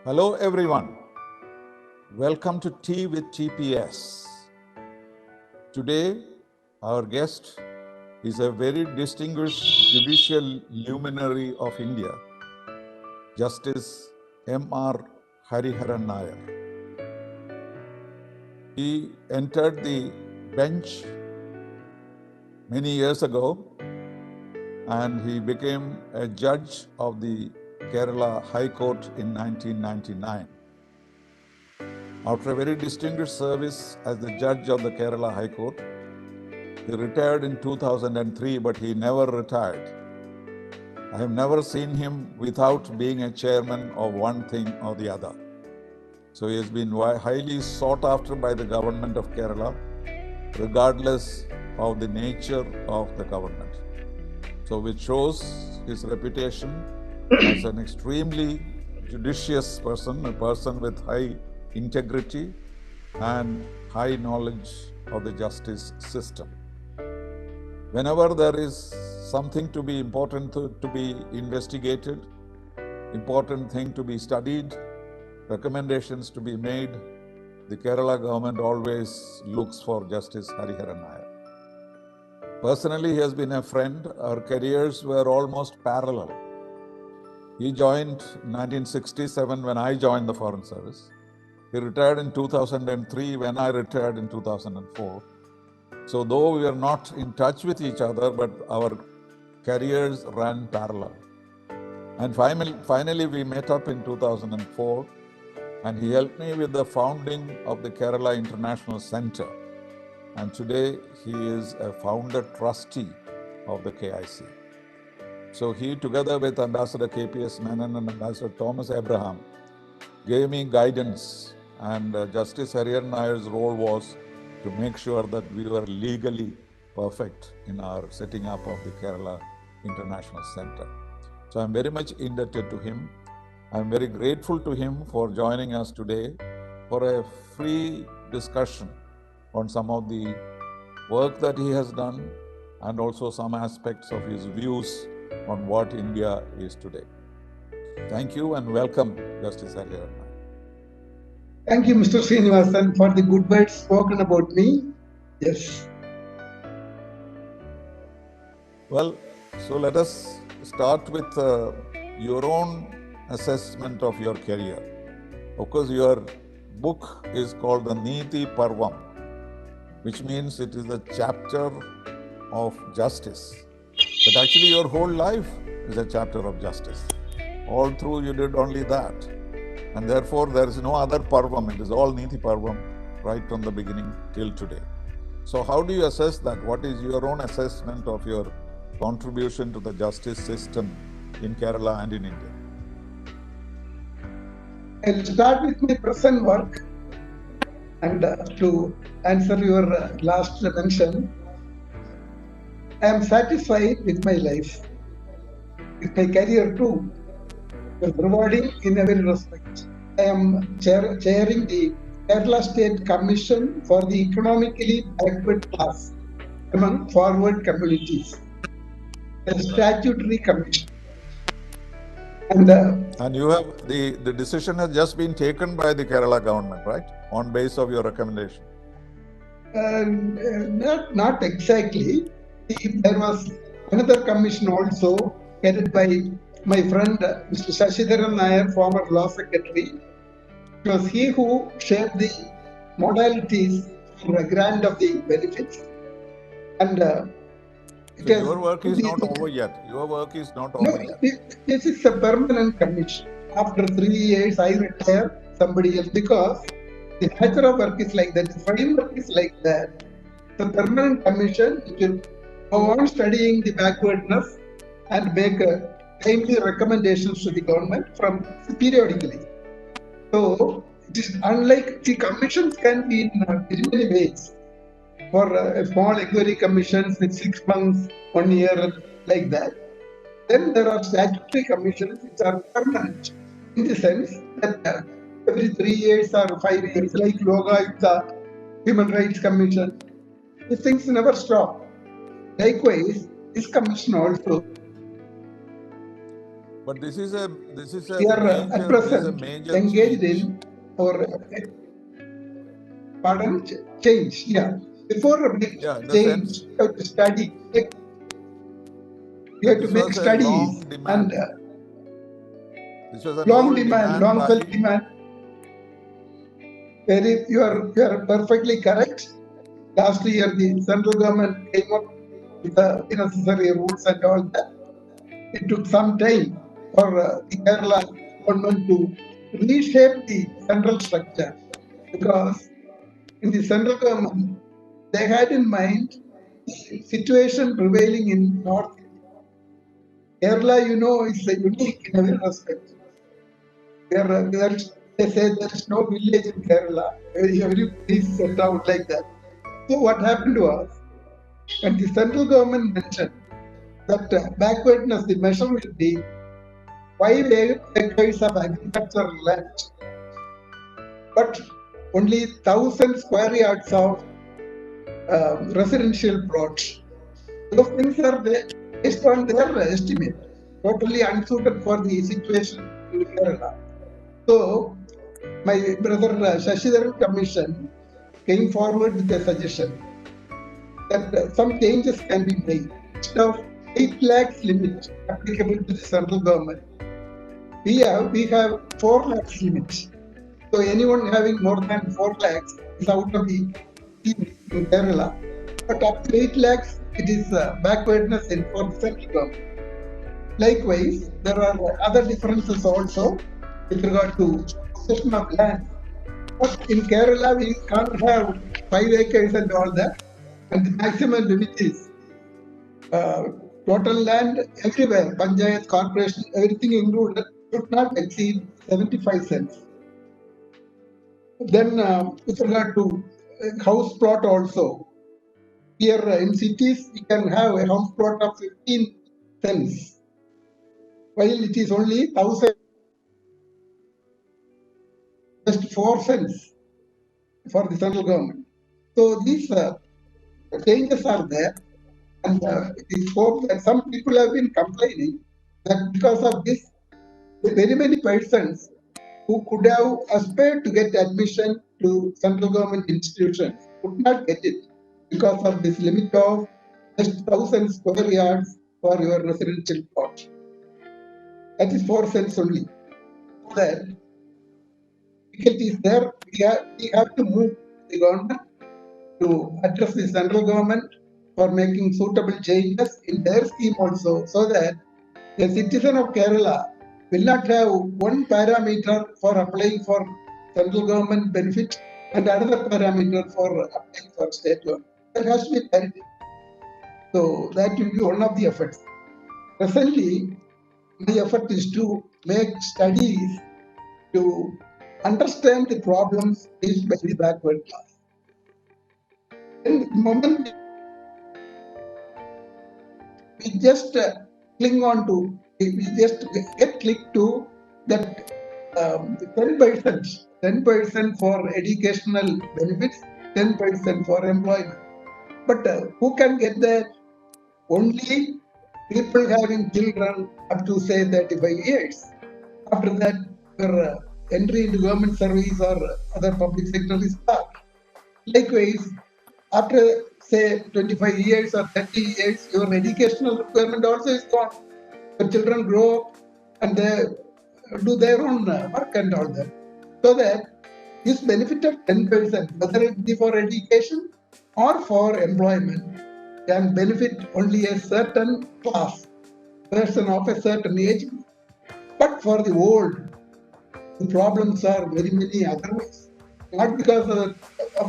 Hello everyone, welcome to Tea with TPS. Today our guest is a very distinguished judicial luminary of India, Justice M.R. Hariharan Nair. He entered the bench many years ago and he became a judge of the Kerala High Court in 1999. After a very distinguished service as the judge of the Kerala High Court, he retired in 2003, but he never retired. I have never seen him without being a chairman of one thing or the other. So he has been highly sought after by the government of Kerala, regardless of the nature of the government. So which shows his reputation as an extremely judicious person, a person with high integrity and high knowledge of the justice system. Whenever there is something to be important to be investigated, important thing to be studied, recommendations to be made, the Kerala government always looks for Justice Hariharan Nair. Personally, he has been a friend. Our careers were almost parallel. He joined in 1967 when I joined the Foreign Service. He retired in 2003 when I retired in 2004. So though we were not in touch with each other, but our careers ran parallel. And finally we met up in 2004 and he helped me with the founding of the Kerala International Center. And today he is a founder trustee of the KIC. So he, together with Ambassador KPS Menon and Ambassador Thomas Abraham, gave me guidance, and Justice Hariharan Nair's role was to make sure that we were legally perfect in our setting up of the Kerala International Center. So I'm very much indebted to him. I'm very grateful to him for joining us today for a free discussion on some of the work that he has done and also some aspects of his views on what India is today. Thank you and welcome, Justice Hariharan Nair. Thank you, Mr. Srinivasan, for the good words spoken about me. Yes. Well, so let us start with your own assessment of your career. Of course, your book is called the Niti Parvam, which means it is a chapter of justice. But actually, your whole life is a chapter of justice. All through, you did only that. And therefore, there is no other Parvam. It is all Niti Parvam right from the beginning till today. So how do you assess that? What is your own assessment of your contribution to the justice system in Kerala and in India? I'll start with my present work. And to answer your last mention, I am satisfied with my life, with my career too. It's rewarding in every respect. I am chairing the Kerala State Commission for the Economically Backward Class among forward communities, a statutory commission. And you have the decision has just been taken by the Kerala government, right? On base of your recommendation. Not exactly. There was another commission also headed by my friend Mr. Shashidharan Nair, former law secretary. It was he who shaped the modalities for a grant of the benefits. And so your work is not over yet. Your work is not over yet. This is a permanent commission. After 3 years, I retire somebody else because the nature of work is like that. The framework is like that. The permanent commission will go on studying the backwardness and make timely recommendations to the government from periodically. So it is unlike the commissions can be in very many ways. For a small inquiry commissions with 6 months, 1 year, like that. Then there are statutory commissions which are permanent in the sense that every 3 years or 5 years, like Lokayukta, Human Rights Commission, these things never stop. Likewise, this commission also. But this is a We are at present major engaged change. in our change. Yeah. Before a big Yeah, in the change, sense, you have to study. You have to this make was a studies long demand. and This was an long old demand, demand long by felt demand. You are perfectly correct. Last year, the central government came up with the necessary rules and all that. It took some time for the Kerala government to reshape the central structure, because in the central government, they had in mind the situation prevailing in North India. Kerala, is unique in every respect. They say there is no village in Kerala. Every place is set out like that. So what happened was, when the central government mentioned that backwardness, the measure will be 5 acres of agricultural land, but only 1,000 square yards of residential plots. Those things are based on their estimate, totally unsuited for the situation in Kerala. So, my brother Shashidharan Commission came forward with a suggestion that some changes can be made. Instead of 8 lakhs limit applicable to the central government, we have 4 lakhs limit. So anyone having more than 4 lakhs is out of the scheme in Kerala. But up to 8 lakhs, it is backwardness for the central government. Likewise, there are other differences also with regard to possession of land. But in Kerala, we can't have 5 acres and all that. And the maximum limit is total land everywhere, panchayat, corporation, everything included, should not exceed 75 cents. Then, with regard to house plot also, here in cities, we can have a house plot of 15 cents, while it is only 1,000, just 4 cents for the central government. So these changes are there, and it is hoped that some people have been complaining that because of this, very many persons who could have aspired to get admission to central government institutions could not get it because of this limit of just 1,000 square yards for your residential plot. That is 4 cents only. So that difficulty is there. We have to move the government to address the central government for making suitable changes in their scheme also, so that a citizen of Kerala will not have one parameter for applying for central government benefit and another parameter for applying for state government. There has to be parity. So that will be one of the efforts. Presently, my effort is to make studies to understand the problems faced by the backward class. In the moment we just cling on to, we just get clicked to that 10% for educational benefits, 10% for employment. But who can get that? Only people having children up to say 35 years. After that, your entry into government service or other public sector is stopped. Likewise, after say 25 years or 30 years, your educational requirement also is gone. Your children grow up and they do their own work and all that. So that this benefit of 10%, whether it be for education or for employment, can benefit only a certain class, person of a certain age. But for the old, the problems are very many otherwise. Not because of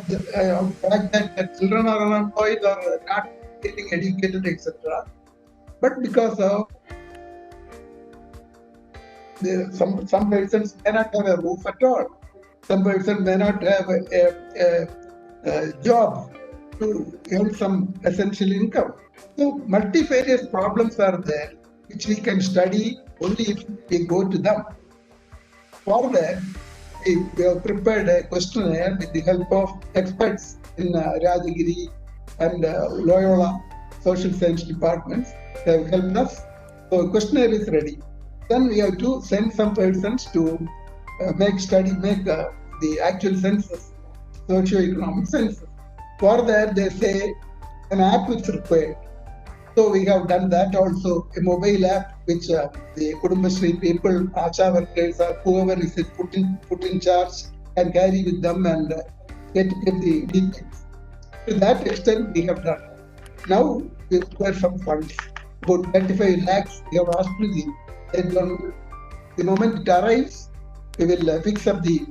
the fact that children are unemployed or not getting educated, etc., but because of some persons may not have a roof at all. Some persons may not have a job to earn some essential income. So multifarious problems are there, which we can study only if we go to them. For that, we have prepared a questionnaire with the help of experts in Rajagiri and Loyola social science departments. They have helped us. So the questionnaire is ready. Then we have to send some persons to make the actual census, socio-economic census. For that, they say an app is required. So we have done that also, a mobile app which the Kudumbashree people, Asha workers, or whoever is put in charge can carry with them and get the details. To that extent, we have done. Now we require some funds, about 35 lakhs. We have asked to the state government. The moment it arrives, we will fix up the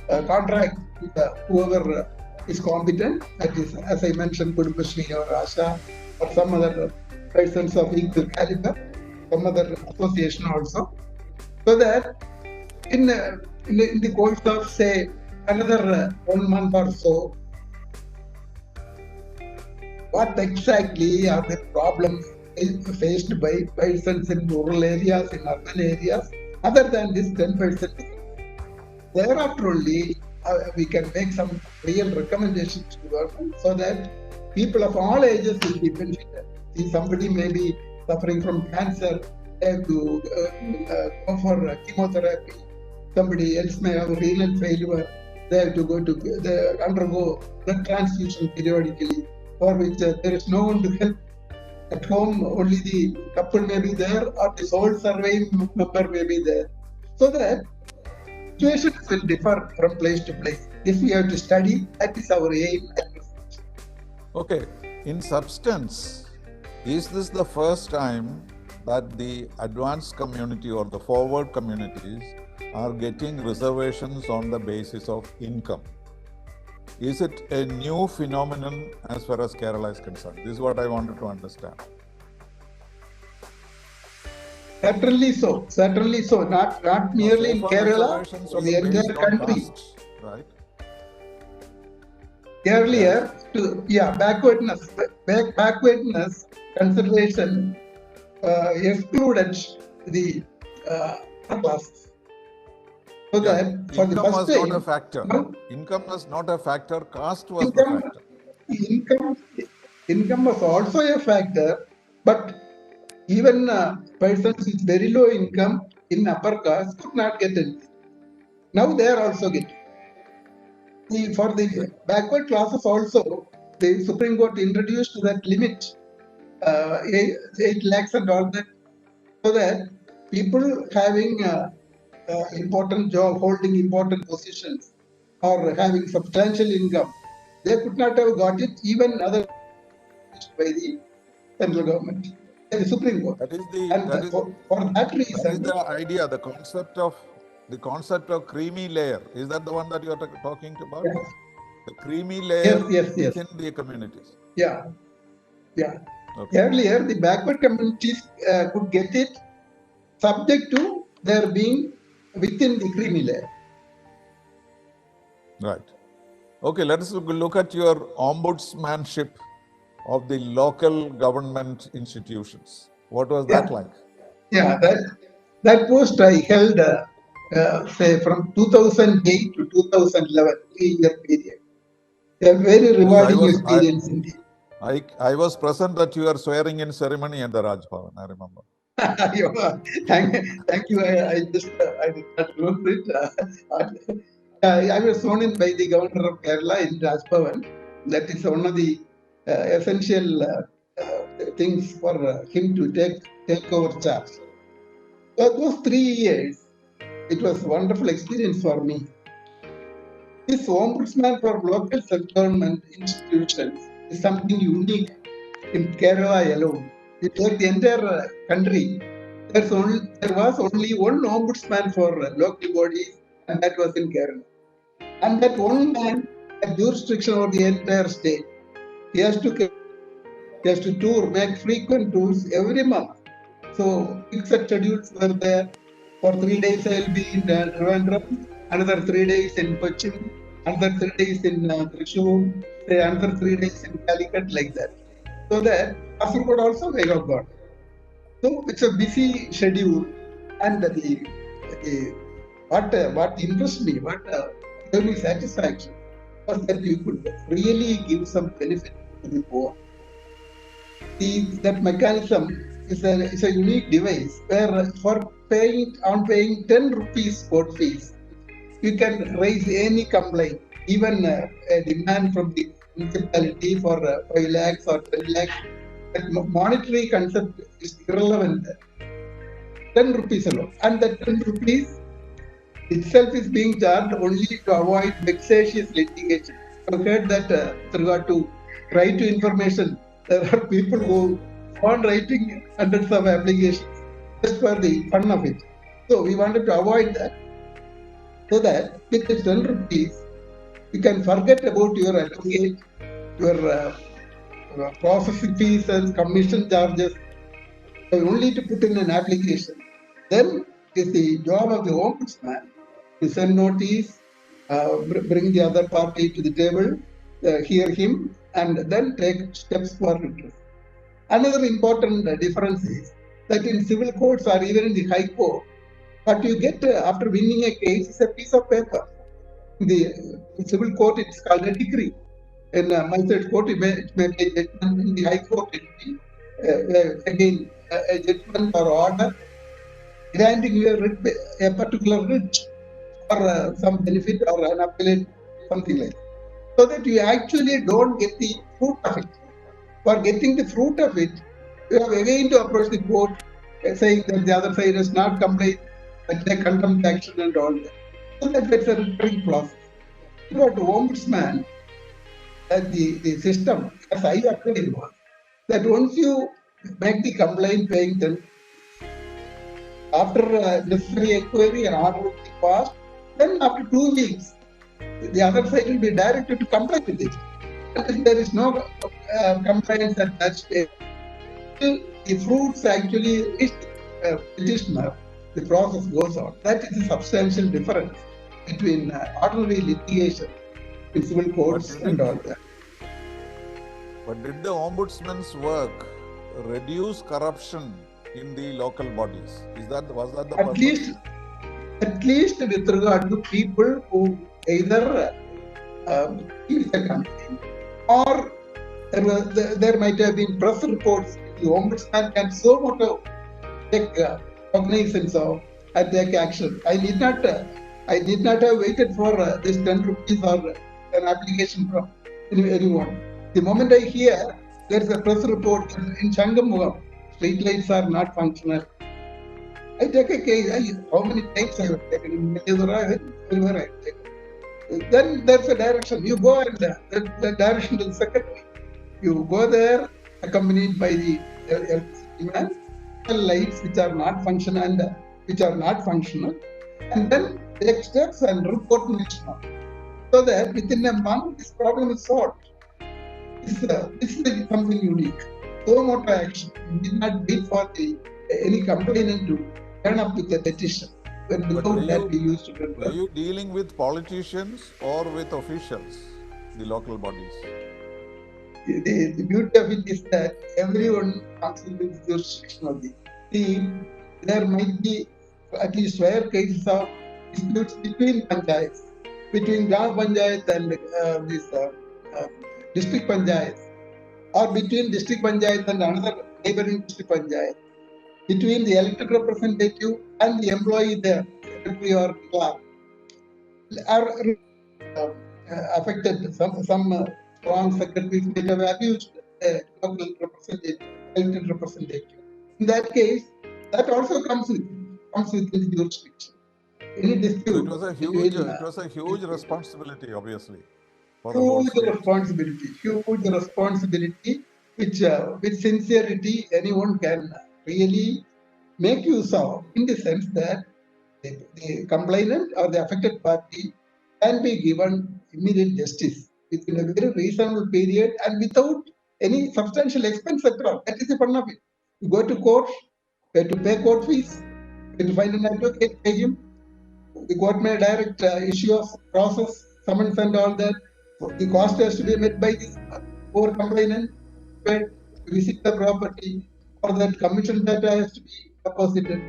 contract with whoever is competent. That is, as I mentioned, Kudumbashree or Asha or some other persons of equal caliber, some other association also, so that in the course of say another 1 month or so, what exactly are the problems faced by persons in rural areas, in urban areas, other than this 10%. Thereafter only we can make some real recommendations to government so that people of all ages will be benefited. See, somebody may be suffering from cancer, they have to go for chemotherapy. Somebody else may have renal failure, they have to they undergo blood transfusion periodically, for which there is no one to help. At home, only the couple may be there, or the sole surviving member may be there. So that situations will differ from place to place. If we have to study, that is our aim. Okay, in substance, is this the first time that the advanced community or the forward communities are getting reservations on the basis of income? Is it a new phenomenon as far as Kerala is concerned? This is what I wanted to understand. Certainly so. Certainly so. Not merely in Kerala, the entire country. Cost, right? Earlier, backwardness consideration excluded the classes. So that for the first time, income was not a factor. Income was not a factor. Caste was the factor. Income was also a factor, but even persons with very low income in upper caste could not get it. Now they are also getting. For the backward classes also, the Supreme Court introduced that limit, 8 lakhs and all that, so that people having important job, holding important positions, or having substantial income, they could not have got it, even other by the central government, the Supreme Court. For that reason, that is the idea, the concept of creamy layer. Is that the one that you are talking about? Yes. The creamy layer within the communities. Yeah. Okay. Earlier, the backward communities could get it subject to their being within the creamy layer. Right. Okay, let us look at your ombudsmanship of the local government institutions. What was that like? Yeah, that post I held, say, from 2008 to 2011, 3-year period. A very rewarding experience indeed. I was present at your swearing in ceremony at the Raj Bhavan, I remember. Thank you. I did not remember it. I was sworn in by the governor of Kerala in Raj Bhavan. That is one of the essential things for him to take over charge. So those 3 years, it was a wonderful experience for me. This ombudsman for local self-government institutions is something unique in Kerala alone. You take the entire country, there was only one ombudsman for local bodies, and that was in Kerala. And that one man had jurisdiction over the entire state. He has to tour, make frequent tours every month. So fixed schedules were there. For 3 days I will be in Trivandrum, another 3 days in Cochin, another 3 days in Thrissur, another 3 days in Calicut, like that. So that Kasaragod also I have got. So it's a busy schedule, and what interests me, what gave me satisfaction was that you could really give some benefit to the poor. That mechanism is a unique device where for paying 10 rupees court fees, you can raise any complaint, even a demand from the municipality for 5 lakhs or 10 lakhs. That monetary concept is irrelevant. 10 rupees alone. And that 10 rupees itself is being charged only to avoid vexatious litigation. I've heard that with regard to right to information, there are people who are writing hundreds of applications just for the fun of it. So we wanted to avoid that. So that with the 10 rupees, you can forget about your advocate, your processing fees and commission charges, only to put in an application. Then it is the job of the ombudsman to send notice, bring the other party to the table, hear him, and then take steps for redress. Another important difference is that in civil courts or even in the High Court, what you get after winning a case is a piece of paper. In the civil court, it's called a decree. In magistrate court, it may be a judgment. In the High Court, it will be again a judgment or order granting you a particular writ or some benefit or an appellate, something like that. So that you actually don't get the fruit of it. For getting the fruit of it, you have again to approach the court saying that the other side has not complied, but take contempt action and all that. So that's a recurring process. But ombudsman, the system, as I actually was, that once you make the complaint paying them, after necessary inquiry and order will be passed, then after 2 weeks, the other side will be directed to comply with it. And if there is no compliance at that stage, the fruits actually reach the petitioner, the process goes on. That is a substantial difference between ordinary litigation in civil courts and all that. But did the ombudsman's work reduce corruption in the local bodies? Was that the purpose? At least with regard to people who either give the complaint or there might have been press reports. The ombudsman can so much take cognizance of and take action. I did not have waited for this 10 rupees or an application from anyone. The moment I hear there is a press report in Changamugam, street lights are not functional, I take a case. How many times I have taken in everywhere I take. Then there's a direction. You go and the direction to the secretary. You go there, accompanied by the electricity man, lights which are not functional and then take steps and report next month. So that within a month this problem is solved. This is something unique. So much action. We did not wait for any complainant to turn up with a petition. Were you dealing with politicians or with officials, the local bodies? The beauty of it is that everyone comes into the jurisdiction of the team. There might be at least rare cases of disputes between panchayats, between Gram Panchayat and district panchayat, or between district panchayat and another neighboring district panchayat, between the elected representative and the employee there, secretary or clerk, are affected. Some strong secretaries may have abused local representative, elected representative. In that case, that also comes within the jurisdiction. Any dispute. So it was a huge responsibility, obviously. Huge responsibility, which with sincerity anyone can really make use of, in the sense that the complainant or the affected party can be given immediate justice within a very reasonable period and without any substantial expense at all. That is the fun of it. You go to court, you have to pay court fees, you have to find an advocate, pay him. The court may direct issue of process, summons and all that. The cost has to be met by the poor complainant, to visit the property, or that commission data has to be deposited.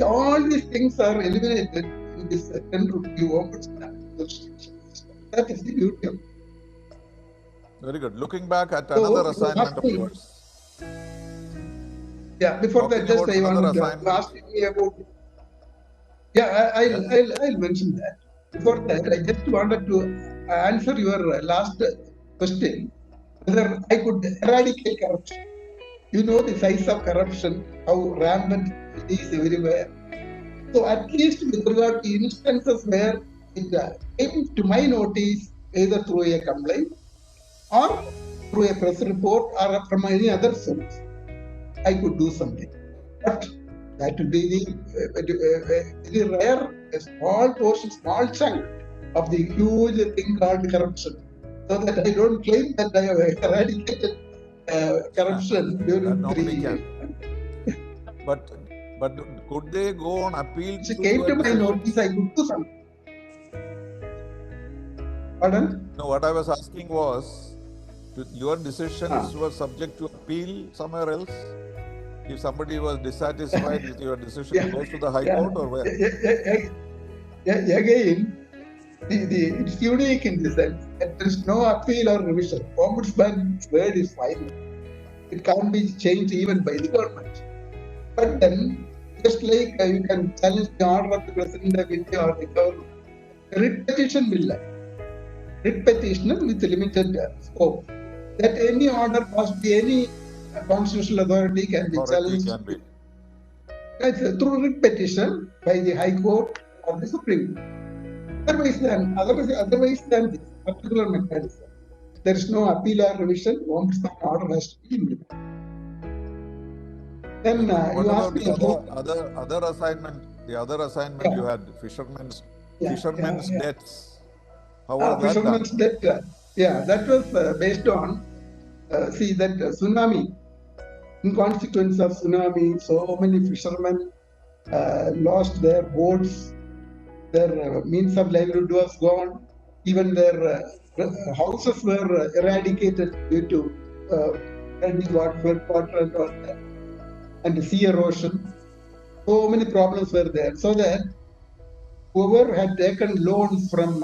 All these things are eliminated in this 10 rupee ombudsman jurisdiction system. That is the beauty of it. Very good. Looking back at another assignment of yours. Yeah, before Talking that, just about I another wanted to assignment. ask me about. Yeah, I'll mention that. Before that, I just wanted to answer your last question, whether I could eradicate corruption. You know the size of corruption, how rampant it is everywhere. So at least with regard to instances where it came to my notice, either through a complaint or through a press report or from any other source, I could do something. But that would be the very rare, a small portion, small chunk of the huge thing called corruption. So that I don't claim that I have eradicated corruption That during nobody 3 can. years. But could they go on appeal She to came your to my decision? notice, I could do something. Pardon? No, what I was asking was, your decisions were subject to appeal somewhere else? If somebody was dissatisfied with your decision, Yeah, goes to the High yeah, Court or where? Again, it's unique in the sense that there is no appeal or revision. Ombudsman's word is final. It can't be changed even by the government. But then, just like you can challenge the order of the President of India or the government, writ petition will lie. Writ petitioner with limited scope. That any order passed by any constitutional authority can be challenged. That's through writ petition by the High Court or the Supreme Court. Otherwise than this particular mechanism, there is no appeal or revision. Ombudsman order has to be implemented. Then What you about asked me the about other assignment? The other assignment you had, fishermen's debts. How was that done? fishermen's debt. That was based on that tsunami. In consequence of tsunami, so many fishermen lost their boats, their means of livelihood was gone, even their houses were eradicated due to flooding water and all that, and sea erosion. So many problems were there. So that whoever had taken loans from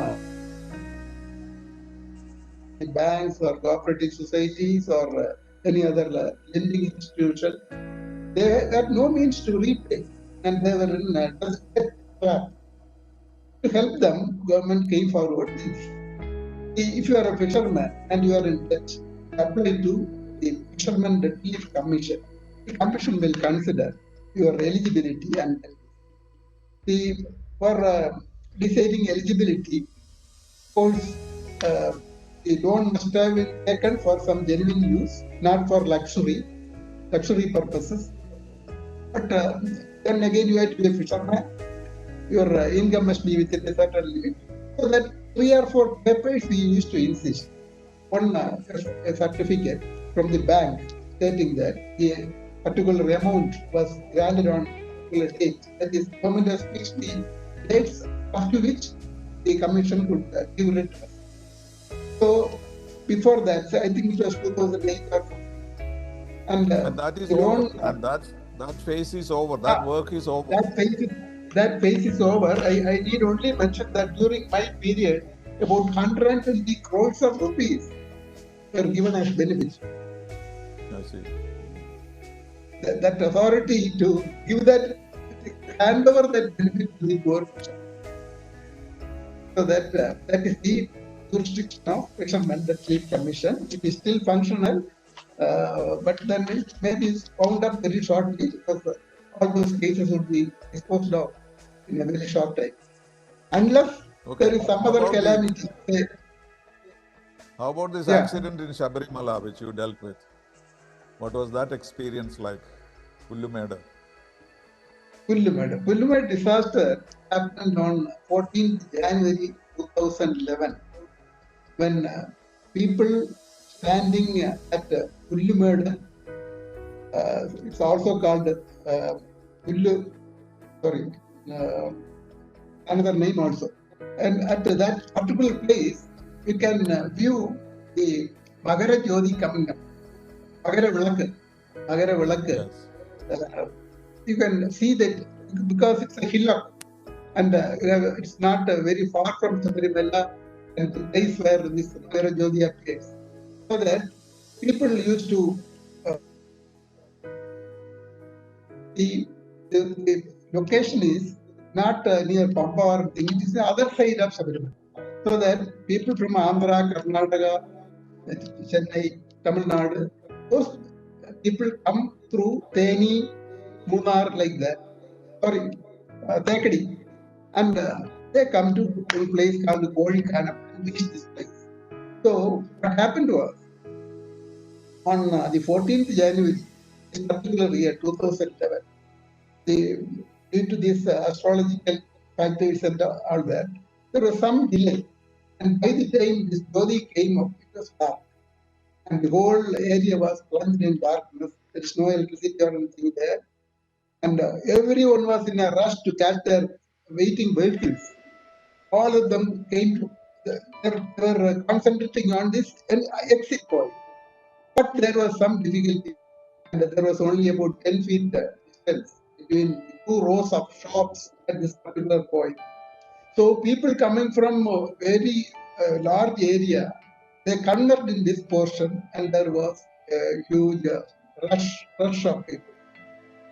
banks or cooperative societies or any other lending institution, they had no means to repay, and they were in debt trap. To help them, government came forward. If you are a fisherman and you are in debt, apply to the Fisherman Debt Relief Commission. The commission will consider your eligibility, and for deciding eligibility, of course, the loan must have been taken for some genuine use, not for luxury purposes. But then again, you have to be a fisherman. Your income must be within a certain limit. So that 3 or 4 papers we used to insist. One a certificate from the bank stating that the particular amount was granted on particular date. That is, government has fixed the dates up to which the commission could give redress. So before that, I think it was 2008 or something. And that is over. And that phase is over. That work is over. That phase is over. I need only mention that during my period, about 120 crores of rupees were given as benefits. I see. That authority to give that, hand over that benefit to the poor. So that is the jurisdiction of Fishermen Debt Relief Commission. It is still functional, but then it may be wound up very shortly because all those cases would be disposed of in a very short time. Unless there is some other calamity. How about this accident in Sabarimala which you dealt with? What was that experience like? Pullumeda disaster happened on 14th January 2011 when people standing at Pullumeda, it's also called another name also. And at that particular place, you can view the Magara Jyoti coming up. Magara Vilakku. You can see that because it's a hillock and it's not very far from Sabarimala and the place where this Magara Jyoti appears. So that people used to the location is not near Pampa or anything, it is the other side of Sabarimala. So that people from Andhra, Karnataka, Chennai, Tamil Nadu, those people come through Theni, Munnar, like that. Sorry, Thekadi. And they come to a place called Kozhikode and reach this place. So what happened to us? On the 14th January, this particular year, 2011, due to these astrological factors and all that, there was some delay. And by the time this Jyoti came up, it was dark. And the whole area was plunged in darkness. There is no electricity or anything there. And everyone was in a rush to catch their waiting vehicles. All of them came to, they were concentrating on this exit point. But there was some difficulty. And there was only about 10 feet distance between two rows of shops at this particular point. So people coming from a very large area, they converged in this portion, and there was a huge rush of people.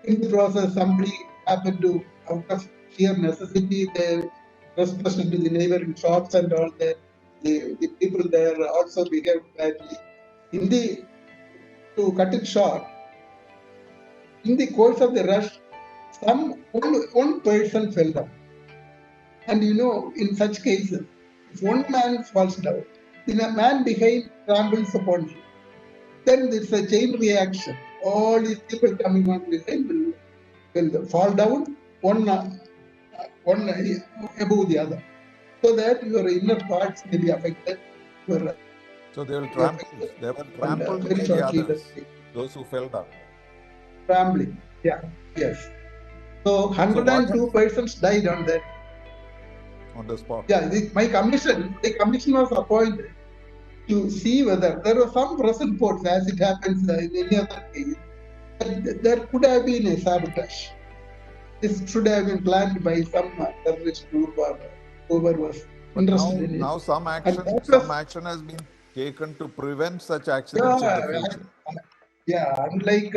In the process, somebody happened to, out of sheer necessity, they trespassed into the neighboring shops and all that. The people there also behaved badly. To cut it short, in the course of the rush, one person fell down. And in such cases, if one man falls down, then a man behind tramples upon him. Then there's a chain reaction. All these people coming on behind will fall down, one above the other. So that your inner parts may be affected. So they will trample. They were trampled by the others, those who fell down. Trampling, yeah, yes. So 102 persons died on that. On the spot. Yeah, the commission was appointed to see whether there were some press reports, as it happens in any other case, that there could have been a sabotage. This should have been planned by some terrorist group or whoever was interested in it. Now some action has been taken to prevent such accidents in the future. Yeah, unlike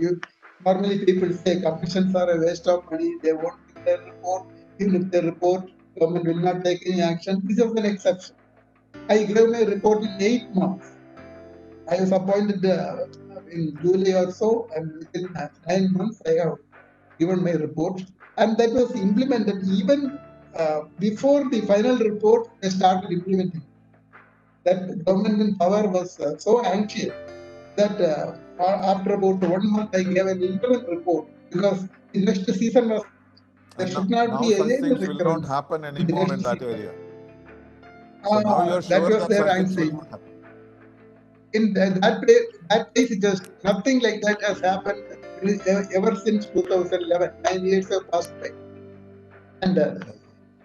you, normally people say commissions are a waste of money, they won't give their report. Even if they report, government will not take any action. This is an exception. I gave my report in 8 months. I was appointed in July or so, and within 9 months I have given my report. And that was implemented even before the final report, they started implementing. That government in power was so anxious that after about 1 month, I gave an interim report because the next season was there should not be such things will not happen anymore in that area. So now you are sure that such things will not happen. In that place, it just nothing like that has happened ever since 2011. 9 years have passed by, and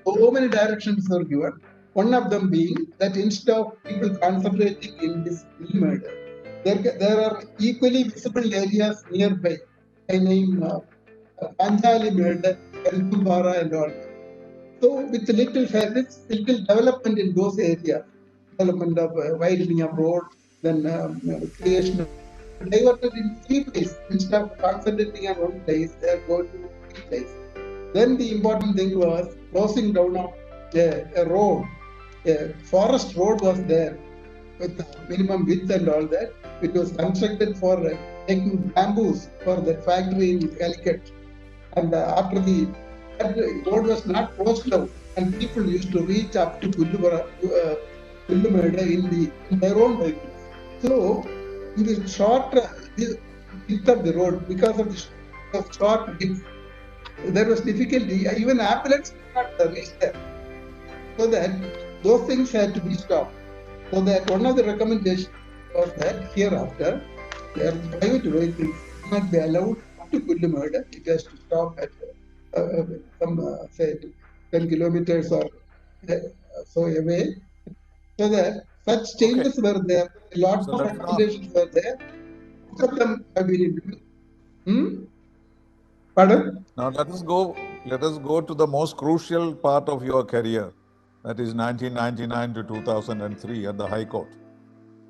so many directions were given. One of them being that instead of people concentrating in this murder, there are equally visible areas nearby. I name Panjali murder, Kalkumbara and all. So with little development in those areas, development of widening of road, then creation of diverted in 3 places. Instead of concentrating on one place, they are going to 3 places. Then the important thing was closing down of a road. A forest road was there with minimum width and all that. It was constructed for taking bamboos for the factory in Calicut. And after that road was not closed down, and people used to reach up to Pullumeda in their own vehicles. So, in the short width of the road, because of the short width, there was difficulty. Even ambulance could not reach there. So that those things had to be stopped. So that one of the recommendations was that hereafter, their private vehicles not be allowed up to Pullumeda. It has to stop at some say 10 kilometers or so away. So that such changes were there. A lot of recommendations were there. Most of them have been implemented. Pardon? Now let us go to the most crucial part of your career, that is 1999 to 2003 at the High Court.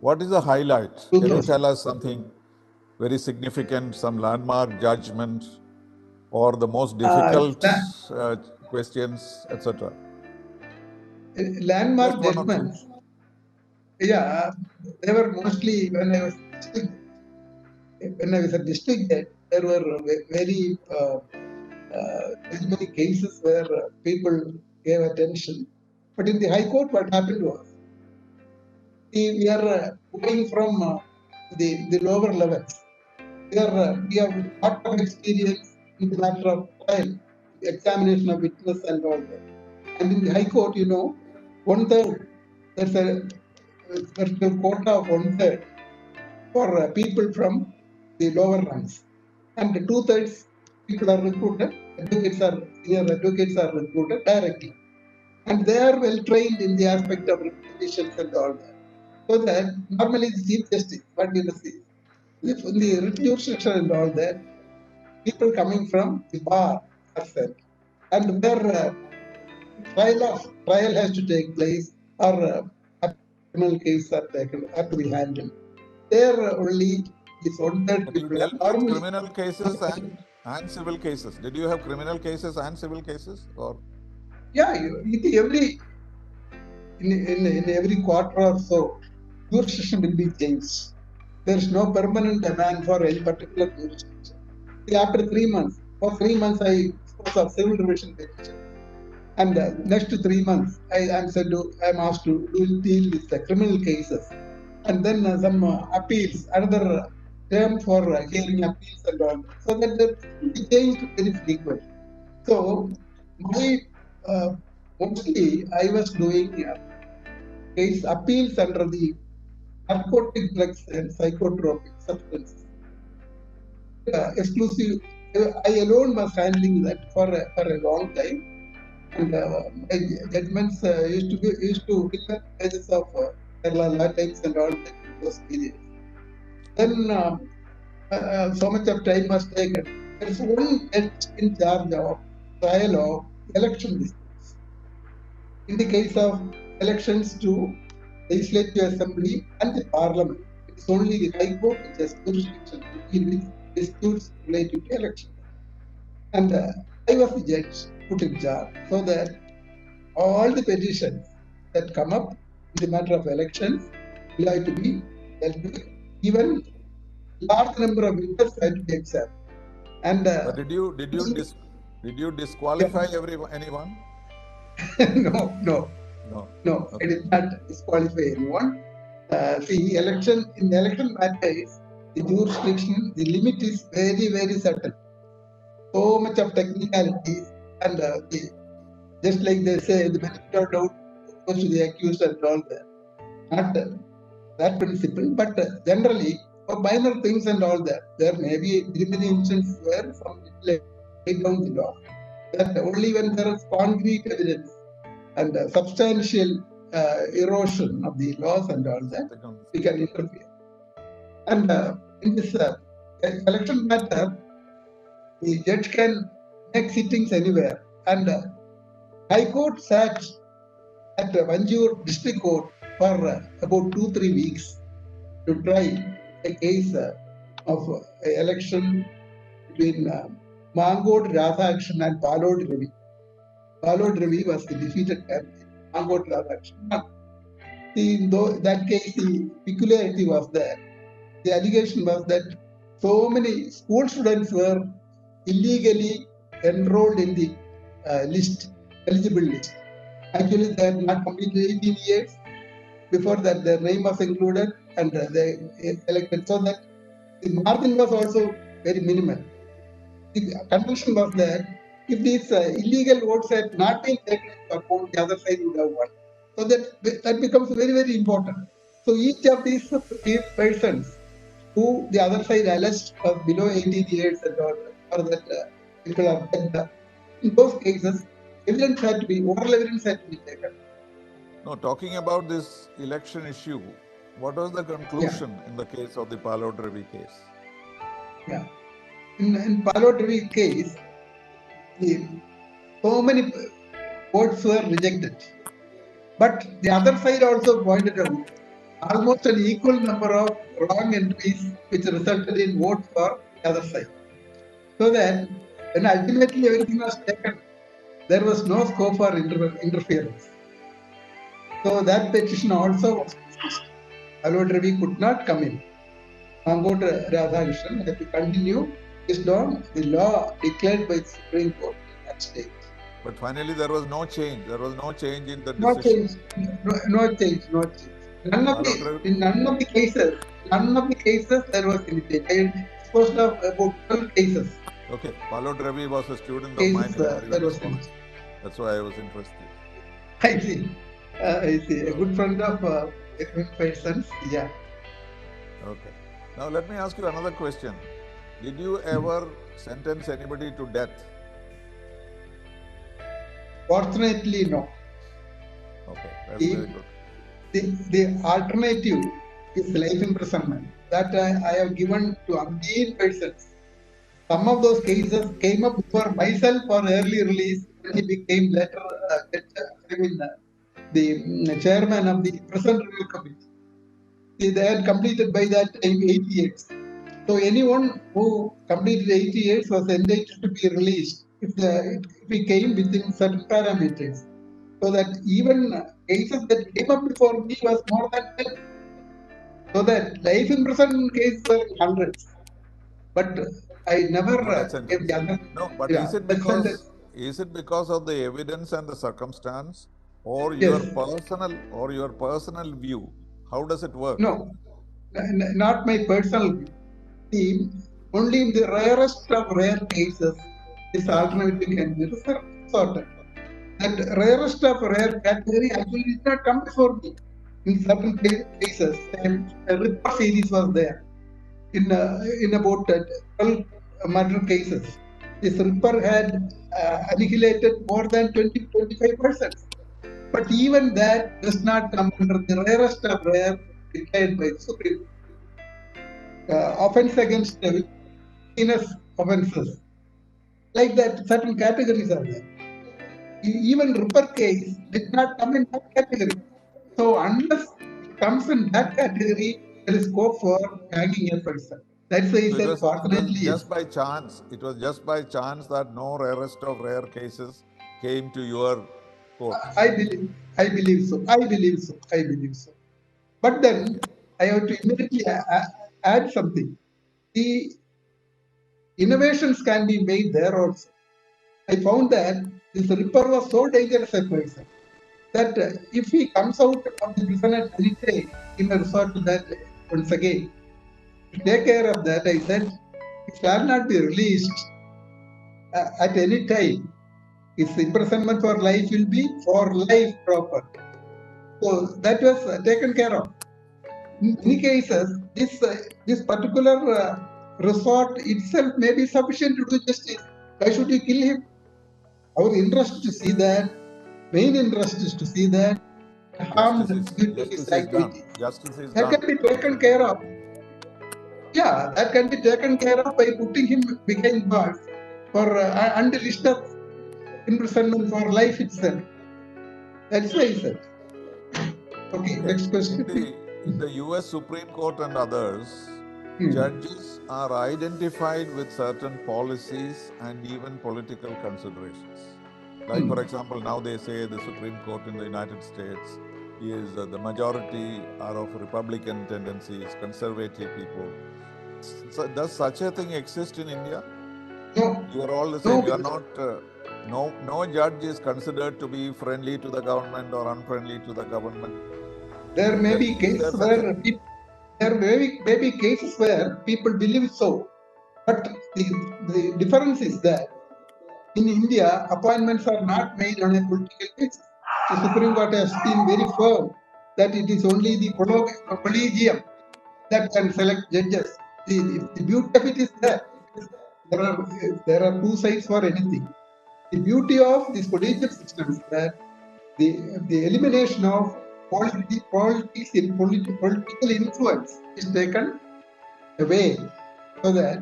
What is the highlight? Can you tell us something very significant, some landmark judgment or the most difficult la- questions, etc.? Landmark Just one or two. judgments. Yeah, they were mostly when I was a district judge. There were very many cases where people gave attention. But in the High Court, what happened was we are going from the lower levels. We have lot of experience in the matter of trial, examination of witness and all that. And in the High Court, 1/3, there's a quota of 1/3 for people from the lower ranks. And 2/3 people are recruited, senior advocates are recruited directly. And they are well trained in the aspect of repetitions and all that. So that normally the Chief Justice, what we see, if in the writ jurisdiction and all that, people coming from the bar are sent. And where trial has to take place or criminal cases have to be handled. There only is 1/3 But you people. dealt with Normally, criminal cases and civil cases. Did you have criminal cases and civil cases, or? yeah, in every quarter or so, jurisdiction will be changed. There is no permanent demand for any particular jurisdiction. After 3 months, for 3 months, I spoke of civil division petition. And next 3 months, I'm asked to deal with the criminal cases. And then some appeals, another term for hearing appeals and all. So that it changed very frequently. So my mostly I was doing case appeals under the narcotic drugs and psychotropic substances. Exclusive, I alone was handling that for a long time. And my judgments used to fill the pages of Kerala law types and all that in those periods. Then so much of time was taken. There is one judge in charge of trial of election disputes. In the case of elections to Legislative Assembly and the Parliament, it is only the High Court which has jurisdiction to deal with disputes related to elections. And I was the judge put in charge so that all the petitions that come up in the matter of elections will have to be dealt with. Even large number of witnesses had to be examined. And but did you disqualify anyone? No. Okay. I did not disqualify anyone. See, in election matters, the jurisdiction, the limit is very, very certain. So much of technicalities and just like they say, the benefit of doubt goes to the accused and all that. Not that principle, but generally for minor things and all that, there may be many instances where some lay down the law. That only when there is concrete evidence and substantial erosion of the laws and all that, we can interfere. And in this election matter, the judge can make sittings anywhere. And High Court sat at Vanjur District Court for about 2-3 weeks to try a case of election between Mangod Radhakrishnan and Palod Ravi. Palod Ravi was the defeated candidate. Mangod Radhakrishnan. In that case, the peculiarity was that the allegation was that so many school students were illegally enrolled in the eligible list. Actually, they had not completed 18 years. Before that, their name was included and they elected. So that the margin was also very minimal. The condition was that if these illegal votes had not been taken into account, the other side would have won. So that becomes very, very important. So each of these persons who the other side alleged was below 18 years and all, or that people are dead, in those cases, oral evidence had to be taken. No, talking about this election issue, what was the conclusion in the case of the Palod Ravi case? Yeah. In Palod Ravi case, so many votes were rejected. But the other side also pointed out almost an equal number of wrong entries which resulted in votes for the other side. So that When ultimately everything was taken, there was no scope for interference. So that petition also was dismissed. Alod Ravi could not come in. Mangote Radhakrishnan had to continue based on the law declared by the Supreme Court in that state. But finally, there was no change. There was no change in the No decision. change, no change. None of in none of the cases there was any change. I disposed of about 12 cases. Okay, Palod Ravi was a student of mine in Holy College. That's why I was interested. I see. A good friend of persons. Yeah. Okay. Now let me ask you another question. Did you ever sentence anybody to death? Fortunately, no. Okay, that's very good. The alternative is life imprisonment that I have given to umpteen persons. Some of those cases came up before myself for early release when he became later the chairman of the Prison Review Committee. They had completed by that time 80 years. So anyone who completed 80 years was entitled to be released if he came within certain parameters. So that even cases that came up before me was more than 10. So that life imprisonment cases were hundreds. But I never gave the other. No, but is it because of the evidence and the circumstance, or your personal view? How does it work? No, not my personal view. See, only in the rarest of rare cases, this alternative can be resorted. That rarest of rare category actually did not come before me. In certain cases, a Ripper series was there. In about 12 murder cases, this Ripper had annihilated more than 20-25%. But even that does not come under the rarest of rare declared by the Supreme Court. Offense against heinous offenses. Like that, certain categories are there. Even Ripper case did not come in that category. So unless it comes in that category, there is scope for hanging a person. That's why he said, fortunately, it was just by chance that no rarest of rare cases came to your court. I believe so. But then I have to immediately add something. The innovations can be made there also. I found that this Ripper was so dangerous a person that if he comes out of the prison at any time, he may resort to that once again. To take care of that, I said, he shall not be released at any time. His imprisonment for life will be for life proper. So that was taken care of. In many cases, this particular resort itself may be sufficient to do justice. Why should you kill him? Our interest to see that, main interest is to see that harm due to his activities. That can be taken care of. Yeah, that can be taken care of by putting him behind bars for until list of imprisonment for life itself. That's why I said. Okay, next question. In the US Supreme Court and others, judges are identified with certain policies and even political considerations. Like, for example, now they say the Supreme Court in the United States is the majority are of Republican tendencies, conservative people. So does such a thing exist in India? No. You are all the same. You are not. No judge is considered to be friendly to the government or unfriendly to the government. There may be cases where people believe so, but the difference is that in India, appointments are not made on a political basis. The Supreme Court has been very firm that it is only the collegium that can select judges. The beauty of it is that there are two sides for anything. The beauty of this collegium system is that the elimination of politics in political influence is taken away, so that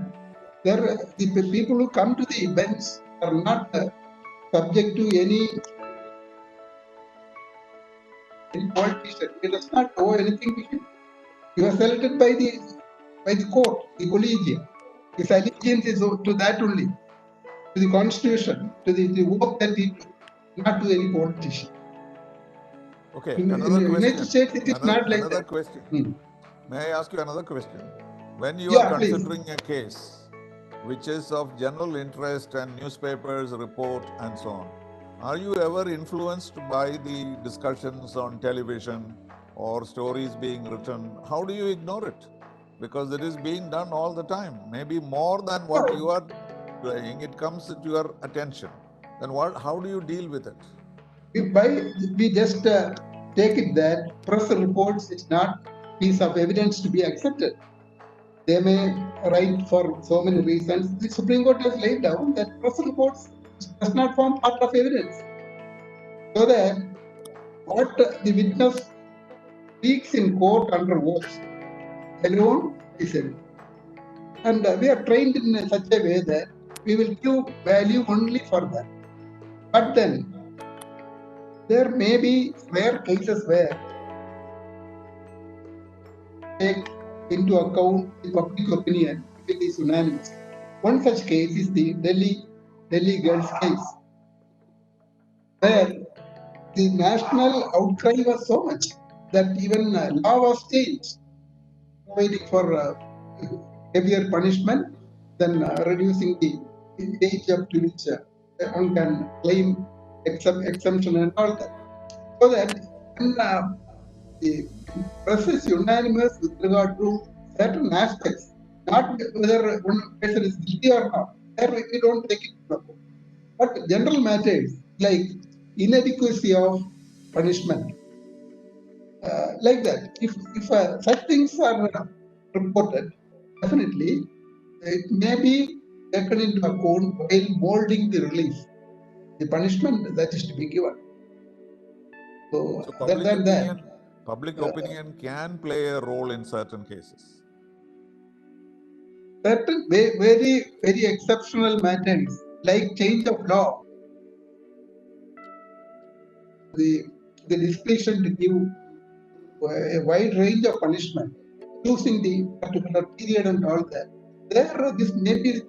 the people who come to the bench are not subject to any politician. He does not owe anything to him. He was selected by the court, the collegium. His allegiance is to that only. to the constitution, to the oath that he took, not to any politician. Okay, In another the United question. States, it is not like Another that. question. Hmm. May I ask you another question? When you Yeah, are please. considering a case which is of general interest and newspapers report and so on, are you ever influenced by the discussions on television or stories being written? How do you ignore it? Because it is being done all the time, maybe more than what you are doing. It comes to your attention. Then how do you deal with it? We just take it that press reports is not piece of evidence to be accepted. They may write for so many reasons. The Supreme Court has laid down that press reports does not form part of evidence. So that what the witness speaks in court under oath alone is evidence. And we are trained in such a way that we will give value only for that. But then there may be rare cases where take into account the public opinion if it is unanimous. One such case is the Delhi girls case, where the national outcry was so much that even law was changed, providing for heavier punishment than reducing the age up to which one can claim exemption and all that. So that when the press is unanimous with regard to certain aspects, not whether one person is guilty or not, there we don't take it to account. But general matters like inadequacy of punishment, like that, if such things are reported, definitely it may be taken into account while molding the relief, the punishment that is to be given. So other than that, public opinion can play a role in certain cases. certain very exceptional matters like change of law, the discretion to give a wide range of punishment, choosing the particular period and all that. There, this may be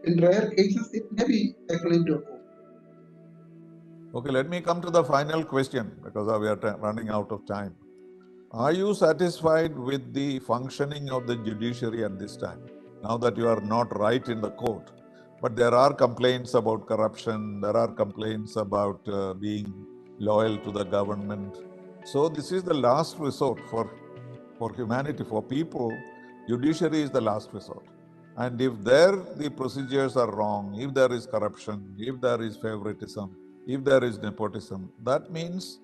in rare cases it may be taken into account. Okay, let me come to the final question because we are running out of time. Are you satisfied with the functioning of the judiciary at this time? Now that you are not right in the court, but there are complaints about corruption, there are complaints about being loyal to the government. So this is the last resort for humanity, for people. Judiciary is the last resort. And if there the procedures are wrong, if there is corruption, if there is favoritism, if there is nepotism, that means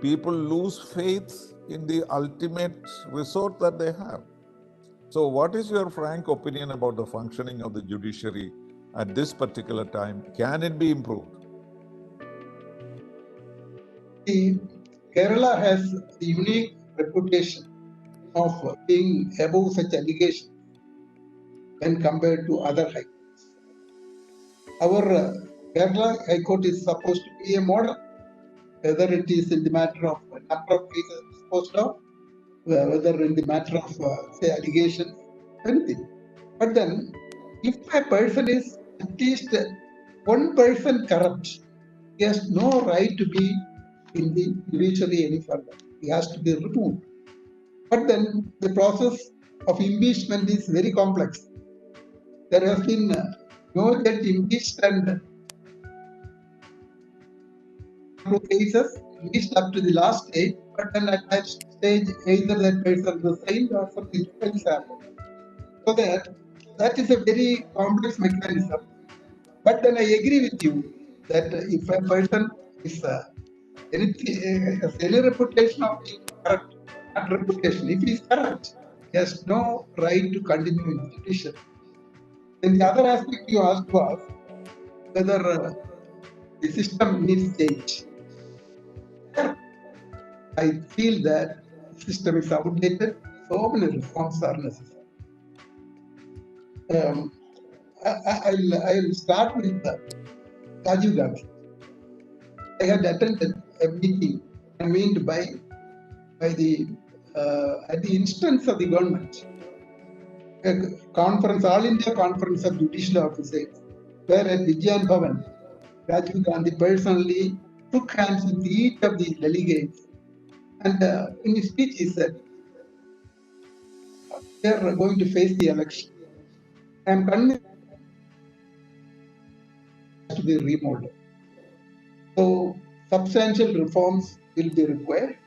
people lose faith in the ultimate resort that they have. So what is your frank opinion about the functioning of the judiciary at this particular time? Can it be improved? Kerala has the unique reputation of being above such allegations when compared to other high courts. Our Kerala High Court is supposed to be a model, whether it is in the matter of number of cases disposed of, whether in the matter of say allegations, anything. But then, if a person is at least 1% corrupt, he has no right to be in the judiciary any further. He has to be removed. But then the process of impeachment is very complex. There has been no judge impeached and cases reached up to the last stage, but then at that stage, either that person resigned or something else happened. So that is a very complex mechanism. But then I agree with you that if a person is has any reputation of being corrupt, not reputation, if he is corrupt, he has no right to continue in the judiciary. Then the other aspect you asked was whether the system needs change. I feel that the system is outdated. So many reforms are necessary. I'll start with Rajiv Gandhi. I had attended a meeting convened by the at the instance of the government, a conference, All India Conference of Judicial Officers, where at Vijayan Bhavan, Rajiv Gandhi personally took hands with each of the delegates, and in his speech he said, "We are going to face the election. I am convinced to be remolded. So substantial reforms will be required.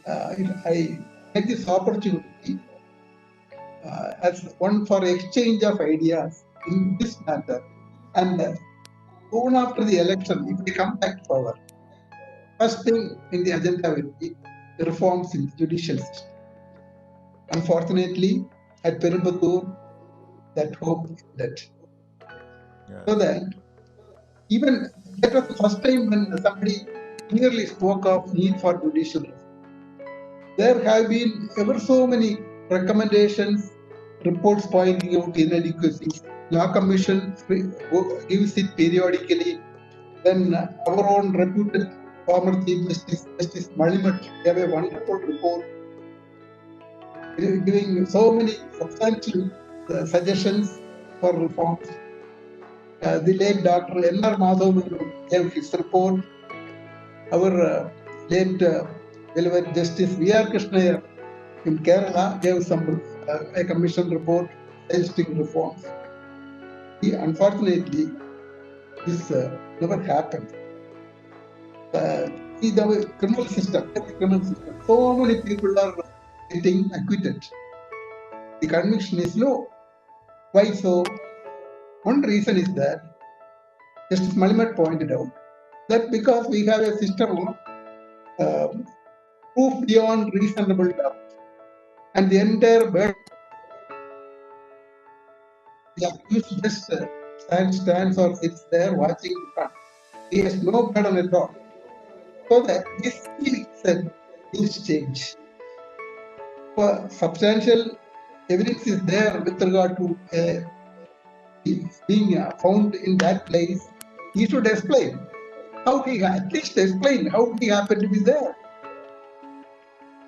I take this opportunity as one for exchange of ideas in this matter. And soon after the election, if we come back to power, first thing in the agenda will be the reforms in the judicial system. Unfortunately, at Perumbudur, that hope is dead. Yeah. So that even that was the first time when somebody clearly spoke of need for judicial reform. There have been ever so many recommendations, reports pointing out inadequacies. Law Commission gives it periodically. Then our own reputed former Chief Justice Malimat, gave a wonderful report giving so many substantial suggestions for reforms. The late Dr. N.R. Madhav gave his report. Our late beloved Justice V.R. Krishnaiyer in Kerala gave some a commission report suggesting reforms. Unfortunately, this never happened. See the criminal system, so many people are getting acquitted. The conviction is low. Why so? One reason is that Justice Malimat pointed out that because we have a system of proof beyond reasonable doubt, and the entire burden the accused just stands or sits there watching the front. He has no burden at all. So that this said needs change. Substantial evidence is there with regard to being found in that place. He should explain how he at least explain how he happened to be there.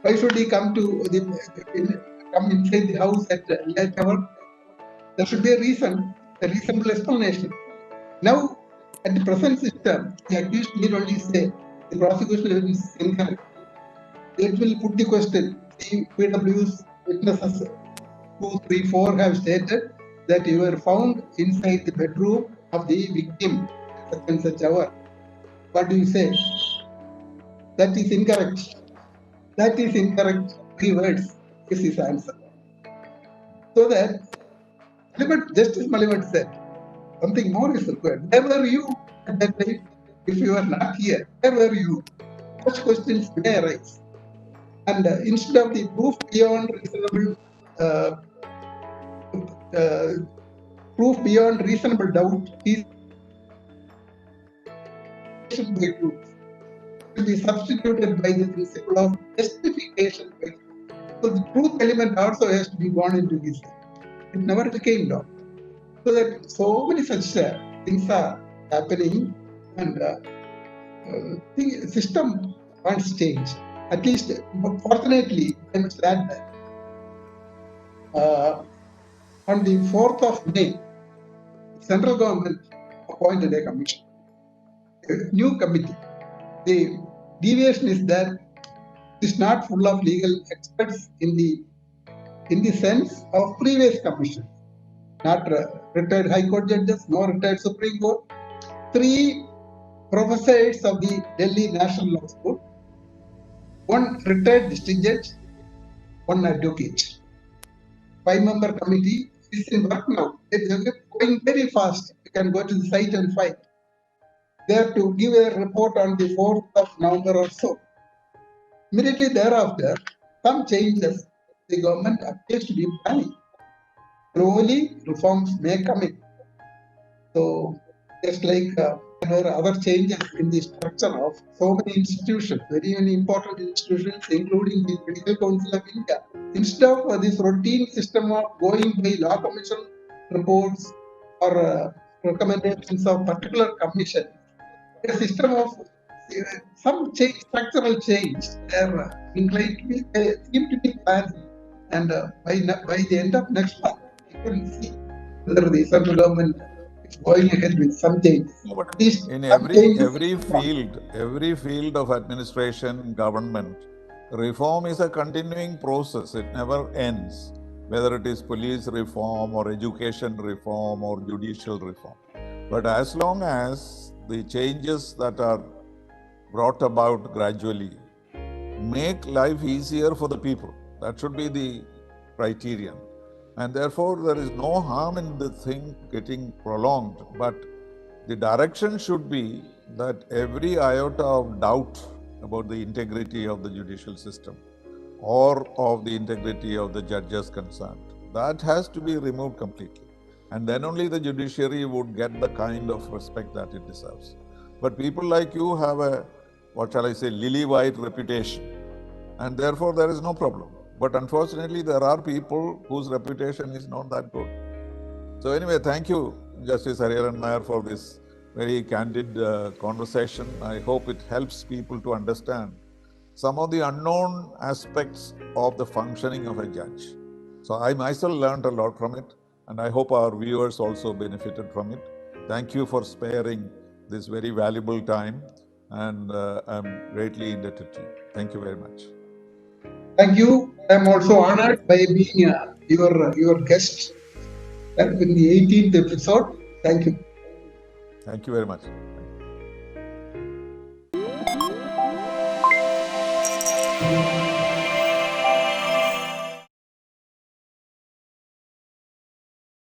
Why should he come inside the house at late hour? There should be a reason, a reasonable explanation. Now, at the present system, the accused need only say the prosecution evidence is incorrect. It will put the question. The PW's witnesses 2, 3, 4 have stated that you were found inside the bedroom of the victim at such and such hour. What do you say? That is incorrect. That is incorrect. 3 words is his answer. So that Justice Malimat said, something more is required. Where were you at that time? If you were not here, where were you? Such questions may arise. And instead of the proof beyond doubt, he should be substituted by the principle of justification. So the truth element also has to be gone into this. It never became law. So that so many such things are happening, and the system wants change. At least, fortunately, I must add that on the 4th of May, the central government appointed a commission, a new committee. The deviation is that it is not full of legal experts in the sense of previous commissions, not retired High Court judges, no retired Supreme Court. 3 professors of the Delhi National Law School, 1 retired district judge, 1 advocate. 5-member committee is in work now. It's going very fast. You can go to the site and find. They have to give a report on the 4th of November or so. Immediately thereafter, some changes the government appears to be planning. Slowly, reforms may come in. So, just like there were other changes in the structure of so many institutions, very many important institutions, including the Medical Council of India. Instead of this routine system of going by Law Commission reports or recommendations of particular commission, a system of some change, structural change, they seem to be planned, and by the end of next month, you will see whether the central government it's going ahead with some changes. No, but At least in some changes every field of administration, government, reform is a continuing process. It never ends, whether it is police reform or education reform or judicial reform. But as long as the changes that are brought about gradually make life easier for the people, that should be the criterion. And therefore, there is no harm in the thing getting prolonged, but the direction should be that every iota of doubt about the integrity of the judicial system or of the integrity of the judges concerned, that has to be removed completely. And then only the judiciary would get the kind of respect that it deserves. But people like you have a, what shall I say, lily white reputation, and therefore there is no problem. But unfortunately, there are people whose reputation is not that good. So anyway, thank you, Justice Hariharan Nair, for this very candid conversation. I hope it helps people to understand some of the unknown aspects of the functioning of a judge. So I myself learned a lot from it, and I hope our viewers also benefited from it. Thank you for sparing this very valuable time, and I'm greatly indebted to you. Thank you very much. Thank you. I'm also honored by being your guest in the 18th episode. Thank you. Thank you very much. Thank you.